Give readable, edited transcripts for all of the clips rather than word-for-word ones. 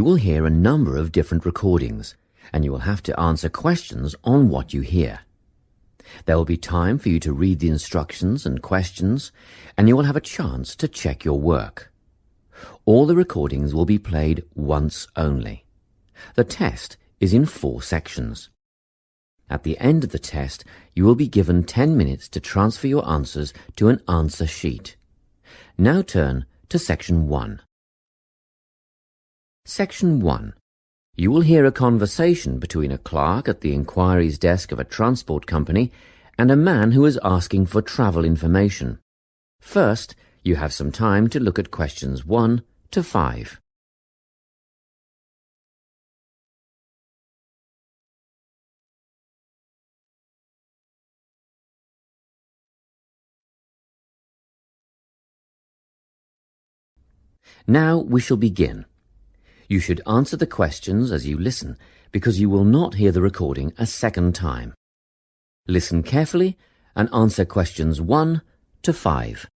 You will hear a number of different recordings, and you will have to answer questions on what you hear. There will be time for you to read the instructions and questions, and you will have a chance to check your work. All the recordings will be played once only. The test is in 4 sections. At the end of the test, you will be given 10 minutes to transfer your answers to an answer sheet. Now turn to Section 1. Section 1. You will hear a conversation between a clerk at the inquiries desk of a transport company and a man who is asking for travel information. First, you have some time to look at questions 1 to 5. Now we shall begin. You should answer the questions as you listen, because you will not hear the recording a second time. Listen carefully and answer questions 1 to 5.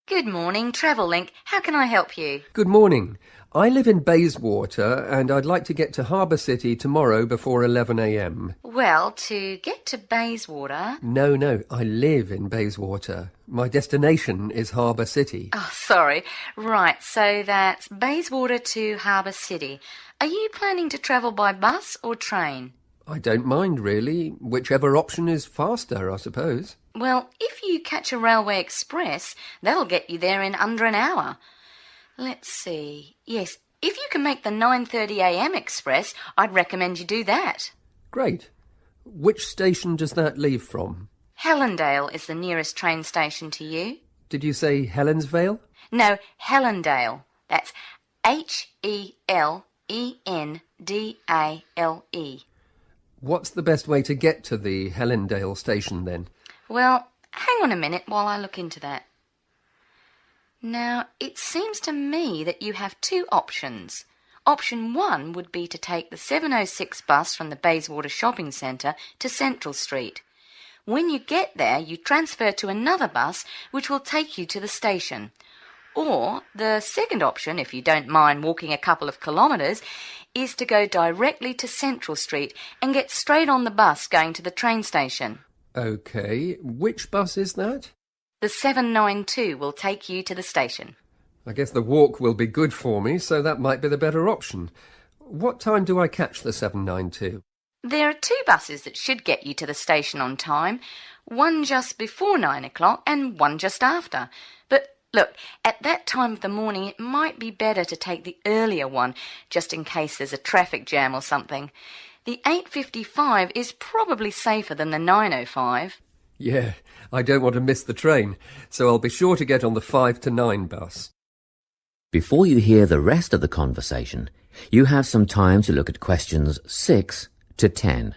Good morning, TravelLink. How can I help you? Good morning. I live in Bayswater and I'd like to get to Harbour City tomorrow before 11 a.m. Well, to get to Bayswater... No, I live in Bayswater. My destination is Harbour City. Oh, sorry. Right, so that's Bayswater to Harbour City. Are you planning to travel by bus or train? I don't mind, really. Whichever option is faster, I suppose. Well, if you catch a railway express, that'll get you there in under an hour. Let's see. Yes, if you can make the 9:30 a.m. express, I'd recommend you do that. Great. Which station does that leave from? Helendale is the nearest train station to you. Did you say Helensvale? No, Helendale. That's Helendale. What's the best way to get to the Helendale station then? Well, hang on a minute while I look into that. Now, it seems to me that you have 2 options. Option 1 would be to take the 7:06 bus from the Bayswater Shopping Centre to Central Street. When you get there, you transfer to another bus which will take you to the station. Or the second option, if you don't mind walking a couple of kilometres, is to go directly to Central Street and get straight on the bus going to the train station. OK. Which bus is that? The 792 will take you to the station. I guess the walk will be good for me, so that might be the better option. What time do I catch the 792? There are 2 buses that should get you to the station on time, one just before 9 o'clock and one just after. But look, at that time of the morning it might be better to take the earlier one, just in case there's a traffic jam or something. The 8:55 is probably safer than the 9:05. Yeah, I don't want to miss the train, so I'll be sure to get on the 5 to 9 bus. Before you hear the rest of the conversation, you have some time to look at questions 6 to 10.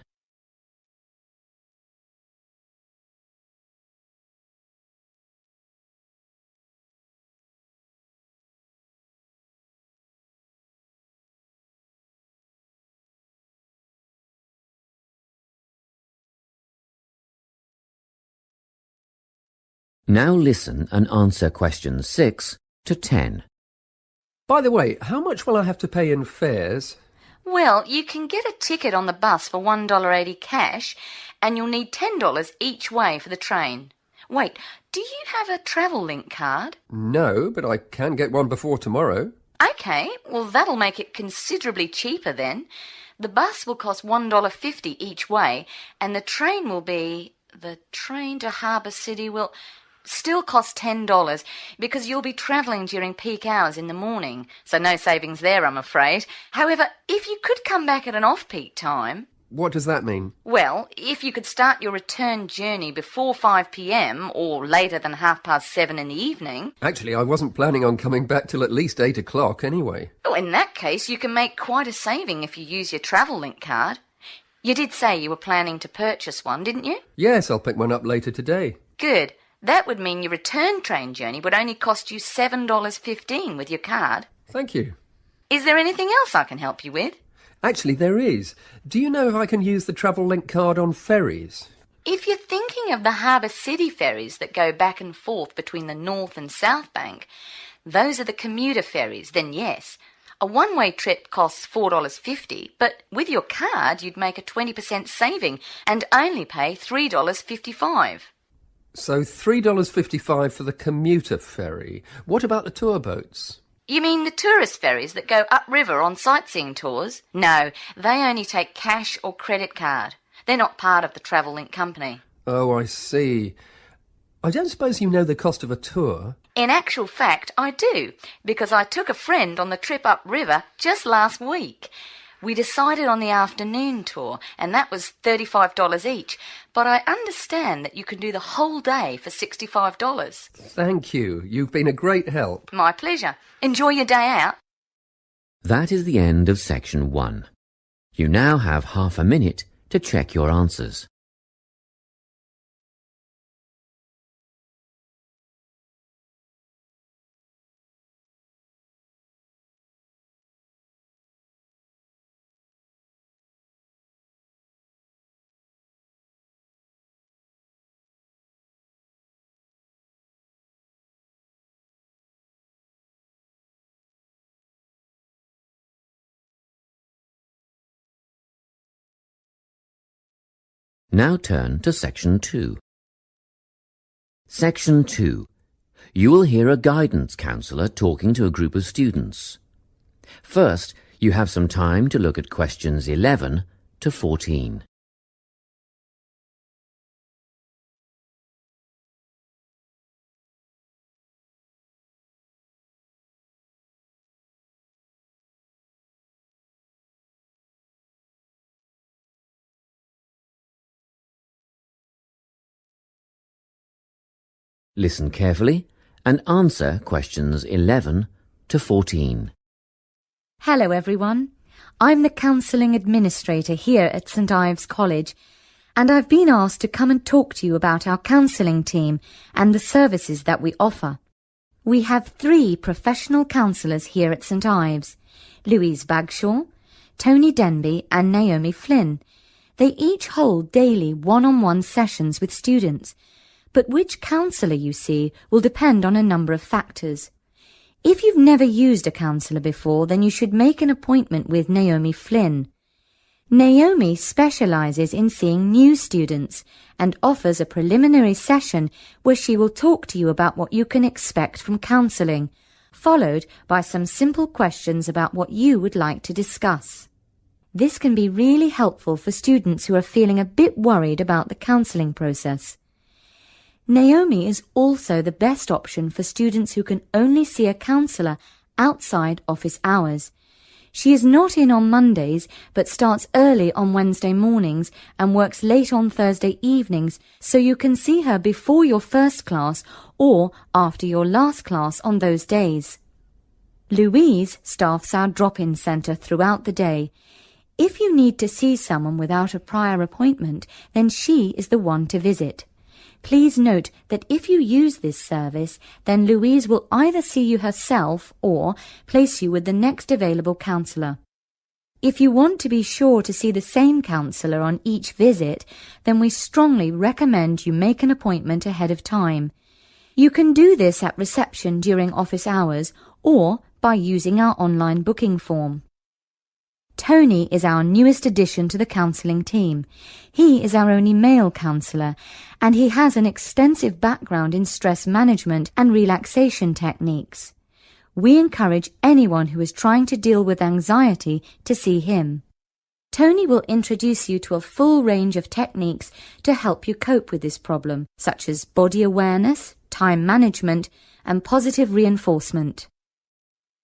Now listen and answer questions 6 to 10. By the way, how much will I have to pay in fares? Well, you can get a ticket on the bus for $1.80 cash, and you'll need $10 each way for the train. Wait, do you have a TravelLink card? No, but I can get one before tomorrow. OK, well that'll make it considerably cheaper then. The bus will cost $1.50 each way, and the train will be... The train to Harbour City will... still cost $10 because you'll be travelling during peak hours in the morning, so no savings there, I'm afraid. However, if you could come back at an off-peak time... What does that mean? Well, if you could start your return journey before 5 p.m. or later than 7:30 in the evening... Actually, I wasn't planning on coming back till at least 8 o'clock anyway. Oh, in that case, you can make quite a saving if you use your TravelLink card. You did say you were planning to purchase one, didn't you? Yes, I'll pick one up later today. Good. That would mean your return train journey would only cost you $7.15 with your card. Thank you. Is there anything else I can help you with? Actually, there is. Do you know if I can use the TravelLink card on ferries? If you're thinking of the Harbour City ferries that go back and forth between the North and South Bank, those are the commuter ferries, then yes. A one-way trip costs $4.50, but with your card you'd make a 20% saving and only pay $3.55. So $3.55 for the commuter ferry. What about the tour boats? You mean the tourist ferries that go upriver on sightseeing tours? No, they only take cash or credit card. They're not part of the Travel Link company. Oh, I see. I don't suppose you know the cost of a tour? In actual fact, I do, because I took a friend on the trip upriver just last week. We decided on the afternoon tour, and that was $35 each, but I understand that you can do the whole day for $65. Thank you. You've been a great help. My pleasure. Enjoy your day out. That is the end of section 1. You now have half a minute to check your answers. Now turn to Section 2. Section 2. You will hear a guidance counsellor talking to a group of students. First, you have some time to look at questions 11 to 14. Listen carefully and answer questions 11 to 14. Hello everyone. I'm the Counselling Administrator here at St Ives College, and I've been asked to come and talk to you about our counselling team and the services that we offer. We have 3 professional counsellors here at St Ives, Louise Bagshaw, Tony Denby and Naomi Flynn. They each hold daily one-on-one sessions with students, but which counsellor you see will depend on a number of factors. If you've never used a counsellor before, then you should make an appointment with Naomi Flynn. Naomi specialises in seeing new students and offers a preliminary session where she will talk to you about what you can expect from counselling, followed by some simple questions about what you would like to discuss. This can be really helpful for students who are feeling a bit worried about the counselling process. Naomi is also the best option for students who can only see a counsellor outside office hours. She is not in on Mondays, but starts early on Wednesday mornings and works late on Thursday evenings, so you can see her before your first class or after your last class on those days. Louise staffs our drop-in centre throughout the day. If you need to see someone without a prior appointment, then she is the one to visit. Please note that if you use this service, then Louise will either see you herself or place you with the next available counsellor. If you want to be sure to see the same counsellor on each visit, then we strongly recommend you make an appointment ahead of time. You can do this at reception during office hours or by using our online booking form. Tony is our newest addition to the counselling team. He is our only male counsellor, and he has an extensive background in stress management and relaxation techniques. We encourage anyone who is trying to deal with anxiety to see him. Tony will introduce you to a full range of techniques to help you cope with this problem, such as body awareness, time management, and positive reinforcement.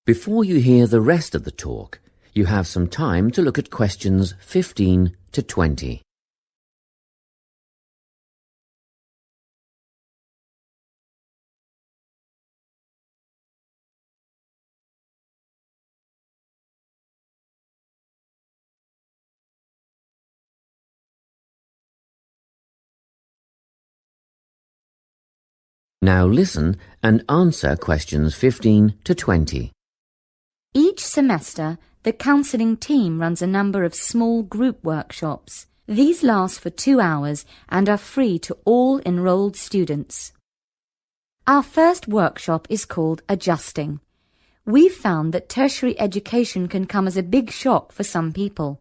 Before you hear the rest of the talk, you have some time to look at questions 15 to 20. Now listen and answer questions 15 to 20. Each semester, the counselling team runs a number of small group workshops. These last for 2 hours and are free to all enrolled students. Our first workshop is called Adjusting. we've found that tertiary education can come as a big shock for some people.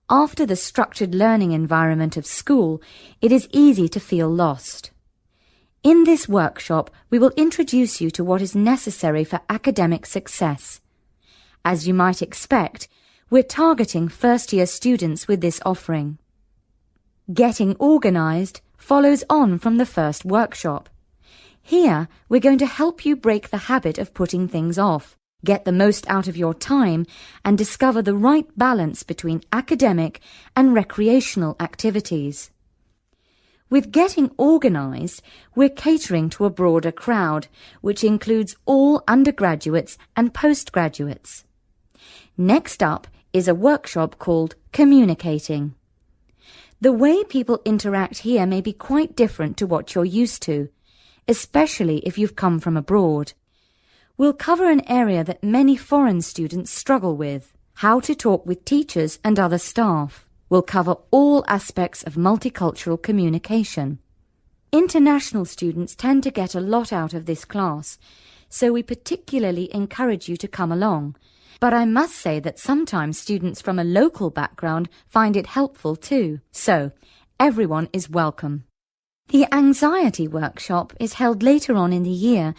After the structured learning environment of school, it is easy to feel lost. In this workshop, we will introduce you to what is necessary for academic success. As you might expect, we're targeting first-year students with this offering. Getting organised follows on from the first workshop. Here, we're going to help you break the habit of putting things off, get the most out of your time, and discover the right balance between academic and recreational activities. With Getting Organised, we're catering to a broader crowd, which includes all undergraduates and postgraduates. Next up is a workshop called Communicating. The way people interact here may be quite different to what you're used to, especially if you've come from abroad. We'll cover an area that many foreign students struggle with, how to talk with teachers and other staff. We'll cover all aspects of multicultural communication. International students tend to get a lot out of this class, so we particularly encourage you to come along. But I must say that sometimes students from a local background find it helpful too. So, everyone is welcome. The anxiety workshop is held later on in the year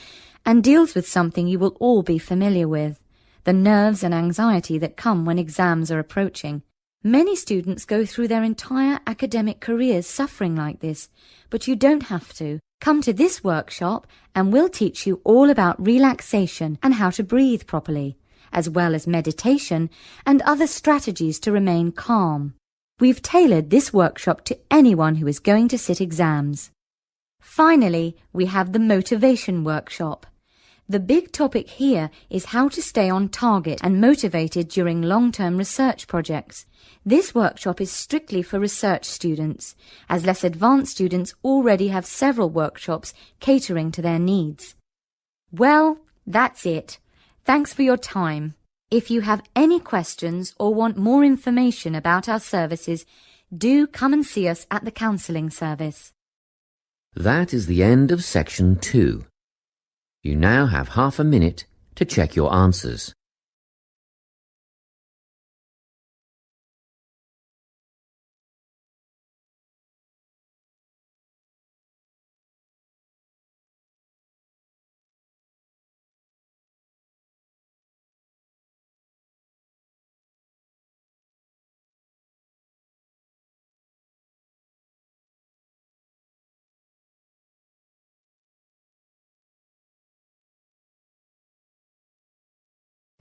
and deals with something you will all be familiar with, the nerves and anxiety that come when exams are approaching. Many students go through their entire academic careers suffering like this, but you don't have to. Come to this workshop and we'll teach you all about relaxation and how to breathe properly, as well as meditation and other strategies to remain calm. We've tailored this workshop to anyone who is going to sit exams. Finally, we have the motivation workshop. The big topic here is how to stay on target and motivated during long-term research projects. This workshop is strictly for research students, as less advanced students already have several workshops catering to their needs. Well, that's it. Thanks for your time. If you have any questions or want more information about our services, do come and see us at the counselling service. That is the end of section 2. You now have half a minute to check your answers.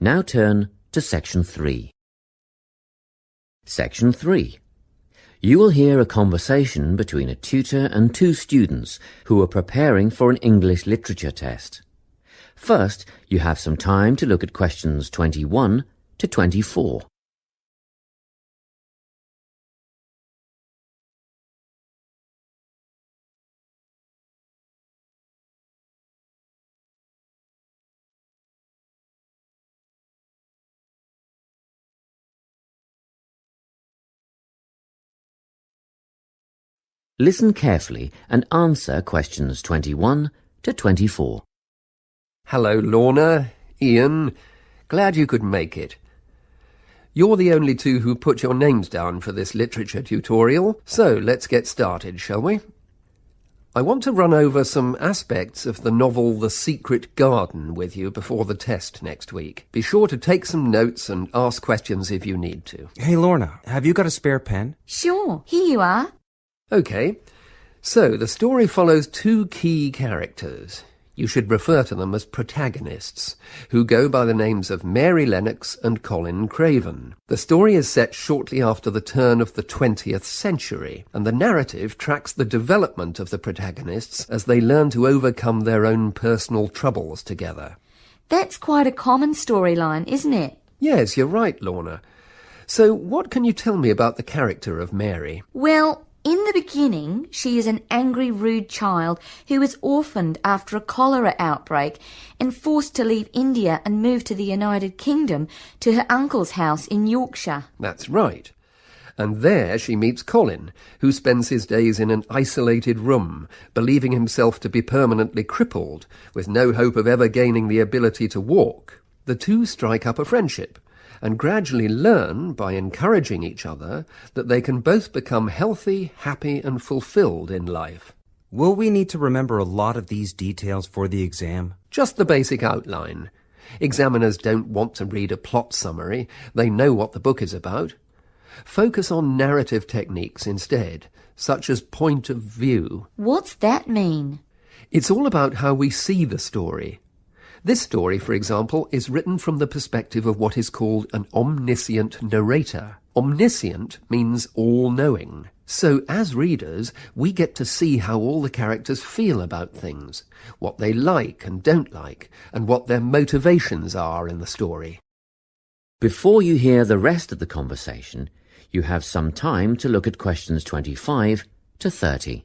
Now turn to Section 3. Section 3. You will hear a conversation between a tutor and two students who are preparing for an English literature test. First, you have some time to look at questions 21 to 24. Listen carefully and answer questions 21 to 24. Hello, Lorna, Ian. Glad you could make it. You're the only two who put your names down for this literature tutorial, so let's get started, shall we? I want to run over some aspects of the novel The Secret Garden with you before the test next week. Be sure to take some notes and ask questions if you need to. Hey, Lorna, have you got a spare pen? Sure, here you are. OK, so the story follows two key characters. You should refer to them as protagonists, who go by the names of Mary Lennox and Colin Craven. The story is set shortly after the turn of the 20th century, and the narrative tracks the development of the protagonists as they learn to overcome their own personal troubles together. That's quite a common storyline, isn't it? Yes, you're right, Lorna. So what can you tell me about the character of Mary? Well, in the beginning, she is an angry, rude child who was orphaned after a cholera outbreak and forced to leave India and move to the United Kingdom to her uncle's house in Yorkshire. That's right. And there she meets Colin, who spends his days in an isolated room, believing himself to be permanently crippled, with no hope of ever gaining the ability to walk. The two strike up a friendship and gradually learn, by encouraging each other, that they can both become healthy, happy and fulfilled in life. Will we need to remember a lot of these details for the exam? Just the basic outline. Examiners don't want to read a plot summary. They know what the book is about. Focus on narrative techniques instead, such as point of view. What's that mean? It's all about how we see the story. This story, for example, is written from the perspective of what is called an omniscient narrator. Omniscient means all-knowing. So, as readers, we get to see how all the characters feel about things, what they like and don't like, and what their motivations are in the story. Before you hear the rest of the conversation, you have some time to look at questions 25 to 30.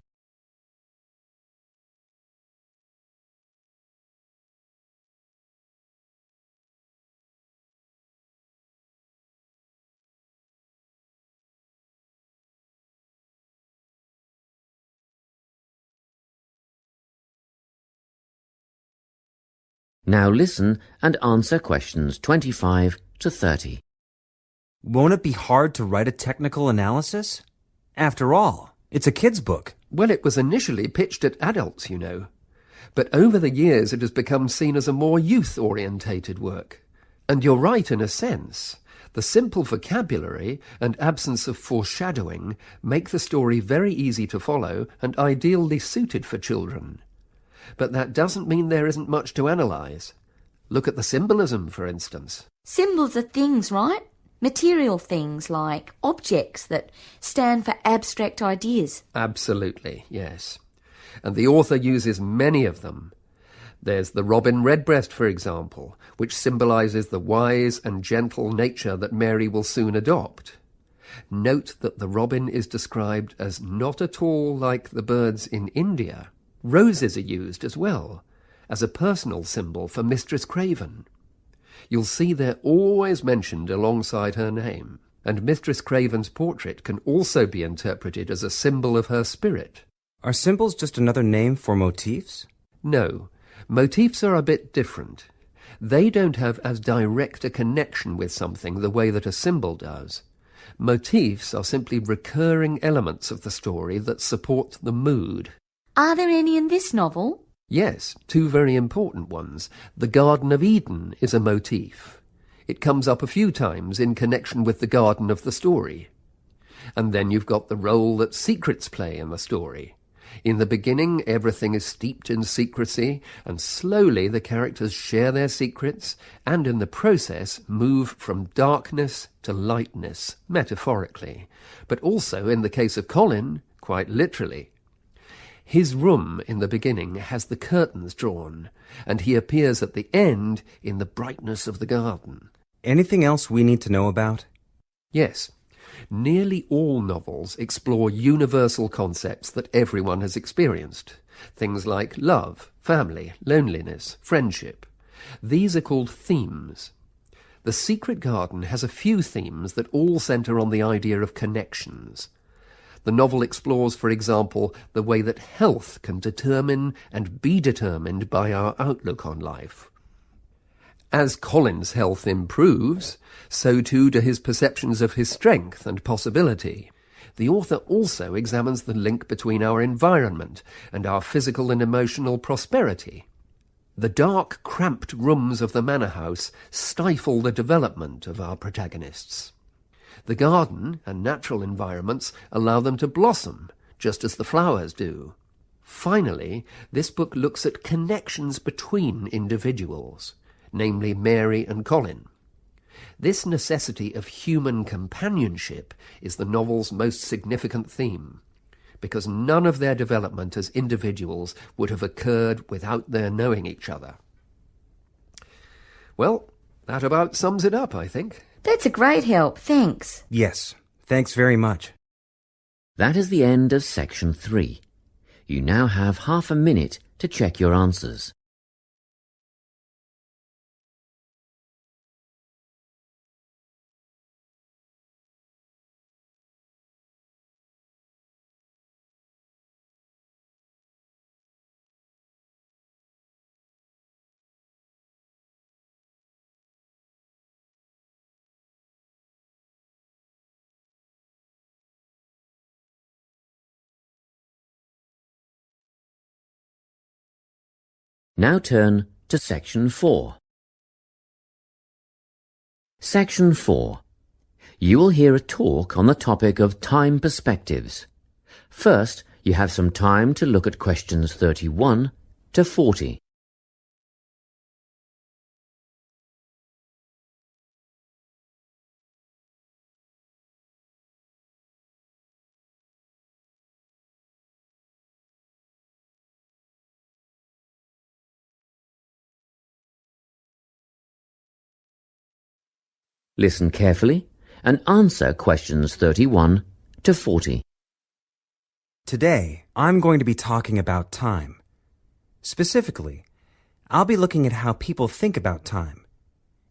Now listen and answer questions 25 to 30. Won't it be hard to write a technical analysis? After all, it's a kid's book. Well, it was initially pitched at adults, you know. But over the years it has become seen as a more youth-orientated work. And you're right in a sense. The simple vocabulary and absence of foreshadowing make the story very easy to follow and ideally suited for children. But that doesn't mean there isn't much to analyse. Look at the symbolism, for instance. Symbols are things, right? Material things like objects that stand for abstract ideas. Absolutely, yes. And the author uses many of them. There's the robin redbreast, for example, which symbolises the wise and gentle nature that Mary will soon adopt. Note that the robin is described as not at all like the birds in India. Roses are used as well, as a personal symbol for Mistress Craven. You'll see they're always mentioned alongside her name, and Mistress Craven's portrait can also be interpreted as a symbol of her spirit. Are symbols just another name for motifs? No, motifs are a bit different. They don't have as direct a connection with something the way that a symbol does. Motifs are simply recurring elements of the story that support the mood. Are there any in this novel? Yes, two very important ones. The Garden of Eden is a motif. It comes up a few times in connection with the garden of the story. And then you've got the role that secrets play in the story. In the beginning, everything is steeped in secrecy, and slowly the characters share their secrets, and in the process move from darkness to lightness, metaphorically, but also, in the case of Colin, quite literally. His room in the beginning has the curtains drawn, and he appears at the end in the brightness of the garden. Anything else we need to know about? Yes. Nearly all novels explore universal concepts that everyone has experienced. Things like love, family, loneliness, friendship. These are called themes. The Secret Garden has a few themes that all centre on the idea of connections. The novel explores, for example, the way that health can determine and be determined by our outlook on life. As Colin's health improves, so too do his perceptions of his strength and possibility. The author also examines the link between our environment and our physical and emotional prosperity. The dark, cramped rooms of the manor house stifle the development of our protagonists. The garden and natural environments allow them to blossom, just as the flowers do. Finally, this book looks at connections between individuals, namely Mary and Colin. This necessity of human companionship is the novel's most significant theme, because none of their development as individuals would have occurred without their knowing each other. Well, that about sums it up, I think. That's a great help, thanks. Yes, thanks very much. That is the end of section 3. You now have half a minute to check your answers. Now turn to Section 4. Section 4. You will hear a talk on the topic of time perspectives. First, you have some time to look at questions 31 to 40. Listen carefully and answer questions 31 to 40. Today, I'm going to be talking about time. Specifically, I'll be looking at how people think about time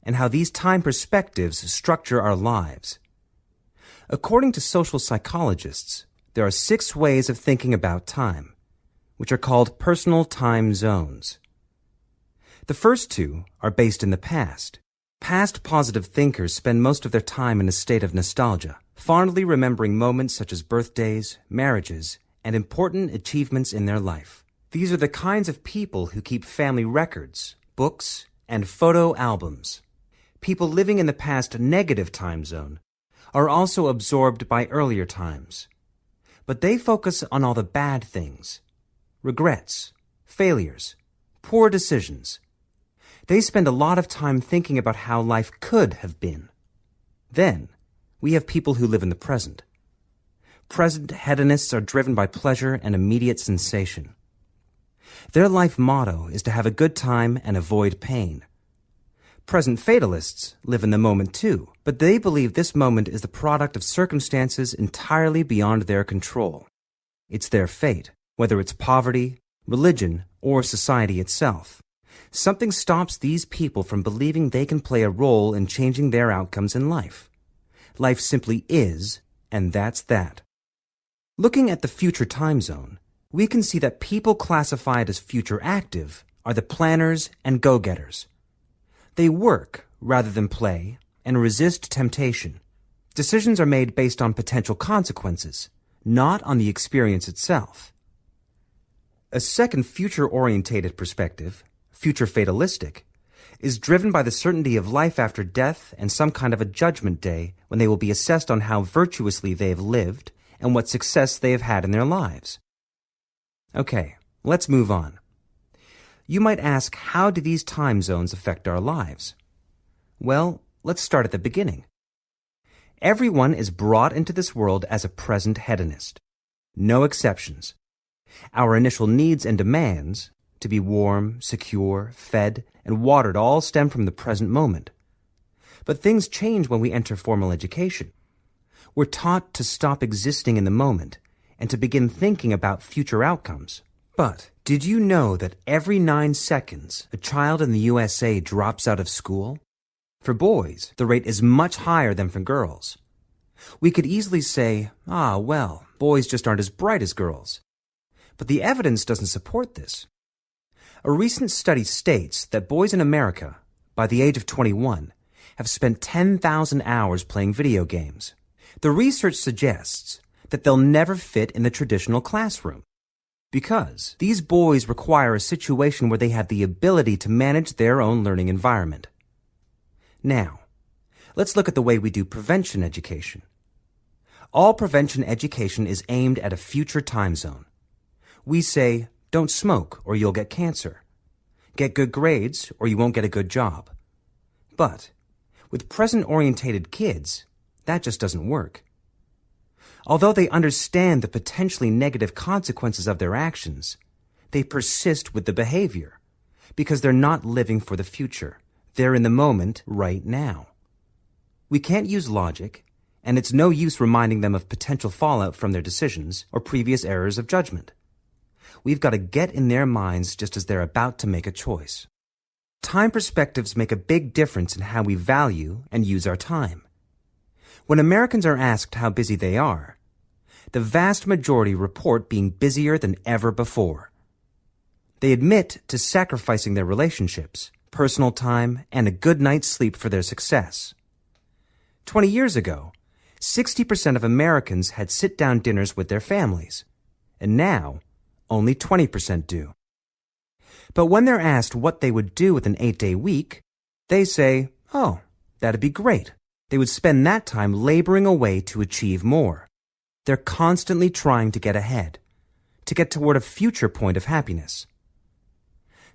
and how these time perspectives structure our lives. According to social psychologists, there are 6 ways of thinking about time, which are called personal time zones. The first 2 are based in the past. Past positive thinkers spend most of their time in a state of nostalgia, fondly remembering moments such as birthdays, marriages, and important achievements in their life. These are the kinds of people who keep family records, books, and photo albums. People living in the past negative time zone are also absorbed by earlier times, but they focus on all the bad things, regrets, failures, poor decisions. They spend a lot of time thinking about how life could have been. Then, we have people who live in the present. Present hedonists are driven by pleasure and immediate sensation. Their life motto is to have a good time and avoid pain. Present fatalists live in the moment too, but they believe this moment is the product of circumstances entirely beyond their control. It's their fate, whether it's poverty, religion, or society itself. Something stops these people from believing they can play a role in changing their outcomes in life. Life simply is, and that's that. Looking at the future time zone, we can see that people classified as future active are the planners and go-getters. They work rather than play and resist temptation. Decisions are made based on potential consequences, not on the experience itself. A second future-orientated perspective, future fatalistic, is driven by the certainty of life after death and some kind of a judgment day when they will be assessed on how virtuously they have lived and what success they have had in their lives. Okay, let's move on. You might ask, how do these time zones affect our lives? Well, let's start at the beginning. Everyone is brought into this world as a present hedonist. No exceptions. Our initial needs and demands, to be warm, secure, fed, and watered, all stem from the present moment. But things change when we enter formal education. We're taught to stop existing in the moment and to begin thinking about future outcomes. But did you know that every 9 seconds a child in the USA drops out of school? For boys, the rate is much higher than for girls. We could easily say, well, boys just aren't as bright as girls. But the evidence doesn't support this. A recent study states that boys in America, by the age of 21, have spent 10,000 hours playing video games. The research suggests that they'll never fit in the traditional classroom because these boys require a situation where they have the ability to manage their own learning environment. Now, let's look at the way we do prevention education. All prevention education is aimed at a future time zone. We say, don't smoke or you'll get cancer. Get good grades or you won't get a good job. But with present-orientated kids, that just doesn't work. Although they understand the potentially negative consequences of their actions, they persist with the behavior because they're not living for the future. They're in the moment right now. We can't use logic, and it's no use reminding them of potential fallout from their decisions or previous errors of judgment. We've got to get in their minds just as they're about to make a choice. Time perspectives make a big difference in how we value and use our time. When Americans are asked how busy they are, the vast majority report being busier than ever before. They admit to sacrificing their relationships, personal time, and a good night's sleep for their success. 20 years ago, 60% of Americans had sit-down dinners with their families, and now only 20% do. But when they're asked what they would do with an 8-day week, they say, oh, that'd be great. They would spend that time laboring away to achieve more. They're constantly trying to get ahead, to get toward a future point of happiness.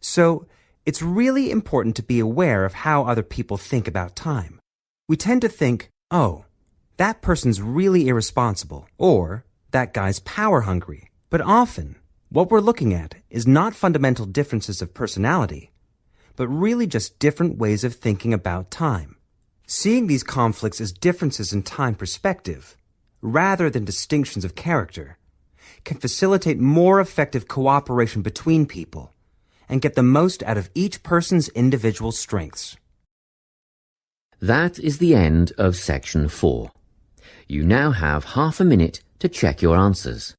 So, it's really important to be aware of how other people think about time. We tend to think, oh, that person's really irresponsible, or that guy's power hungry. But often, what we're looking at is not fundamental differences of personality, but really just different ways of thinking about time. Seeing these conflicts as differences in time perspective, rather than distinctions of character, can facilitate more effective cooperation between people and get the most out of each person's individual strengths. That is the end of section 4. You now have half a minute to check your answers.